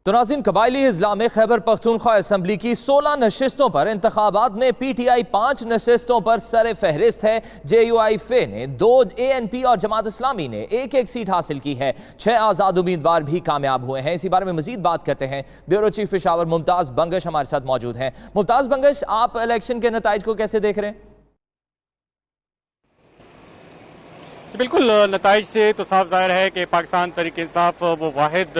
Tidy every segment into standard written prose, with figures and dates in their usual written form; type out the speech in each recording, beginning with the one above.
तो नाज़रीन, कबायली अज़ला में खैबर पख्तूनख्वा असम्बली की 16 नशिस्तों पर इंतखाबात में PTI 5 नशिस्तों पर सर फहरिस्त है। JUI फे ने 2, ANP और जमात इस्लामी ने 1-1 सीट हासिल की है। 6 आज़ाद उम्मीदवार भी कामयाब हुए हैं। इसी बारे में मजीद बात करते हैं। ब्यूरो चीफ पेशावर मुमताज़ बंगश हमारे साथ मौजूद हैं। मुमताज़ बंगश, आप इलेक्शन के नताइज को कैसे देख रहे हैं? बिल्कुल, नताइज से तो साफ जाहिर है कि पाकिस्तान तहरीक इंसाफ वो वाहिद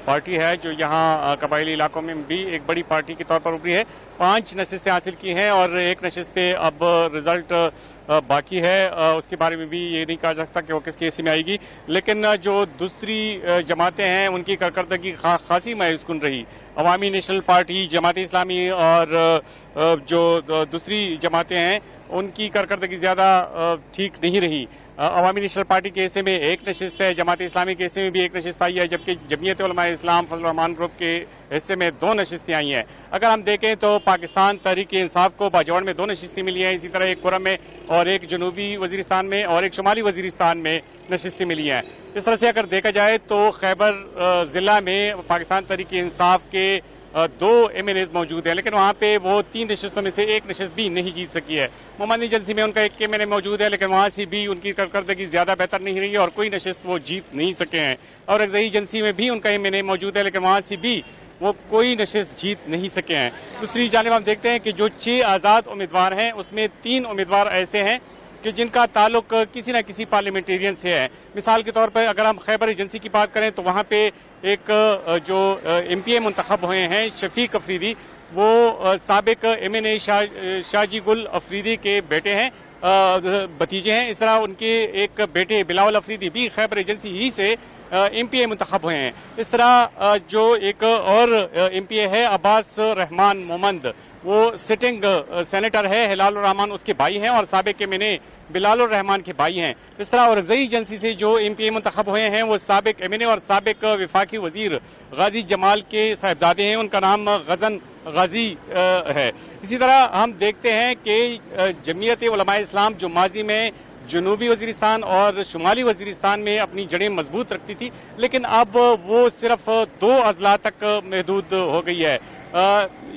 पार्टी है जो यहाँ कबायली इलाकों में भी एक बड़ी पार्टी के तौर पर उभरी है। 5 नशिस्तें हासिल की हैं और एक नशिस्त पे अब रिजल्ट बाकी है। उसके बारे में भी ये नहीं कहा जा सकता कि वो किस केस में आएगी, लेकिन जो दूसरी जमातें हैं उनकी कारकर्दगी खासी मायूसकुन रही। अवामी नेशनल पार्टी, जमात इस्लामी और जो दूसरी जमातें हैं उनकी कारकर्दगी ज्यादा ठीक नहीं रही। अवामी नेशनल पार्टी के हिस्से में 1 नशिस्त है, जमात इस्लामी के हिस्से में भी 1 नशिस्त आई है, जबकि जमीयत उलमा इस्लाम फजल रहमान ग्रुप के हिस्से में 2 नशिस्तें आई हैं। अगर हम देखें तो पाकिस्तान तहरीक इंसाफ को बाजौड़ में 2 नशिस्तें मिली हैं, इसी तरह एक कुरम में और एक जनूबी वजीरिस्तान में और एक शुमाली वजीरिस्तान में नशिस्तें मिली हैं। इस तरह से अगर देखा जाए तो खैबर जिला में पाकिस्तान तहरीक इंसाफ के 2 MNAs मौजूद हैं, लेकिन वहां पे वो 3 नशिस्तों में से 1 नशिस्त भी नहीं जीत सकी है। मोहम्मद एजेंसी में उनका 1 MNA मौजूद है, लेकिन वहां से भी उनकी कारकर्दगी ज्यादा बेहतर नहीं रही है और कोई नशिस्त वो जीत नहीं सके हैं। और अगजई एजेंसी में भी उनका MNA मौजूद है, लेकिन वहां से भी वो कोई नशिस्त जीत नहीं सके हैं। दूसरी जानिब हम देखते हैं कि जो 6 आजाद उम्मीदवार हैं उसमें 3 उम्मीदवार ऐसे हैं कि जिनका ताल्लुक किसी न किसी पार्लियामेंटेरियन से है। मिसाल के तौर पर अगर हम खैबर एजेंसी की बात करें तो वहां पे एक जो MPA मुंतखब हुए हैं शफीक अफरीदी, वो साबिक MNA शाहजी गुल अफरीदी के बेटे हैं, भतीजे हैं। इस तरह उनके एक बेटे बिलावल अफरीदी भी खैबर एजेंसी ही से MPA मुंतखब हुए हैं। इस तरह जो एक और MPA है अब्बास रहमान मोमंद, वो सिटिंग सेनेटर है, हिलाल रहमान उसके भाई हैं और साबिक MNA बिलाल रहमान के भाई हैं। इस तरह और अगजई एजेंसी से जो MPA मुंतखब हुए हैं वो साबिक MNA और साबिक विफाकी वजीर गाजी जमाल के साहिबजादे हैं, उनका नाम गजन गाजी है। इसी तरह हम देखते हैं कि जमीयत उलमा इस्लाम जो माजी में जनूबी वजीरिस्तान और शुमाली वजीरिस्तान में अपनी जड़ें मजबूत रखती थी, लेकिन अब वो सिर्फ 2 अजला तक महदूद हो गई है।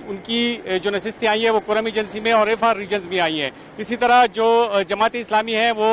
उनकी जो नशिस्तें आई है वो कुरम एजेंसी में और FR रीजन्स में आई हैं। इसी तरह जो जमात इस्लामी है वो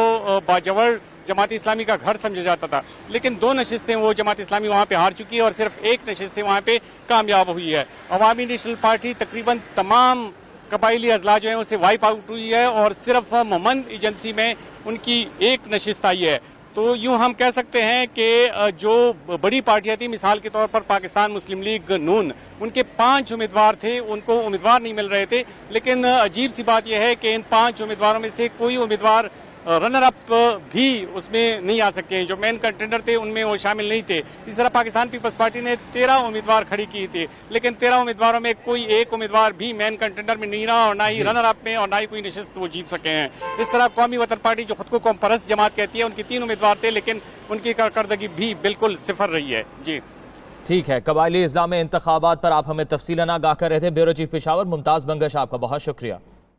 बाजवड़ जमात इस्लामी का घर समझा जाता था, लेकिन 2 नशिस्तें वो जमात इस्लामी वहां पे हार चुकी है और सिर्फ 1 नशिस्त से वहां पे कामयाब हुई है। अवामी नेशनल पार्टी तकरीबन तमाम कबायली अजला जो है उसे वाइप आउट हुई है और सिर्फ मोहम्मद एजेंसी में उनकी 1 नशिस्त आई है। तो यूं हम कह सकते हैं कि जो बड़ी पार्टियां थी, मिसाल के तौर पर पाकिस्तान मुस्लिम लीग नून, उनके 5 उम्मीदवार थे, उनको उम्मीदवार नहीं मिल रहे थे, लेकिन अजीब सी बात यह है कि इन 5 उम्मीदवारों में से कोई उम्मीदवार रनर अप भी उसमें नहीं आ सके हैं। जो मेन कंटेंडर थे उनमें वो शामिल नहीं थे। इस तरह पाकिस्तान पीपल्स पार्टी ने 13 उम्मीदवार खड़ी की थी, लेकिन 13 उम्मीदवारों में कोई 1 उम्मीदवार भी मेन कंटेंडर में नहीं रहा और ना ही रनर अप में और ना ही कोई नशिस्त वो जीत सके हैं। इस तरह कौमी वतन पार्टी जो खुद को कौम परस्त जमात कहती है, उनके 3 उम्मीदवार थे, लेकिन उनकी कारकर्दगी भी बिल्कुल सिफर रही है। जी ठीक है, कबायली अज़ला में इंतखाबात पर आप हमें तफसीलन आगाह कर रहे थे। ब्यूरो चीफ पेशावर मुमताज़ बंगश, आपका बहुत शुक्रिया।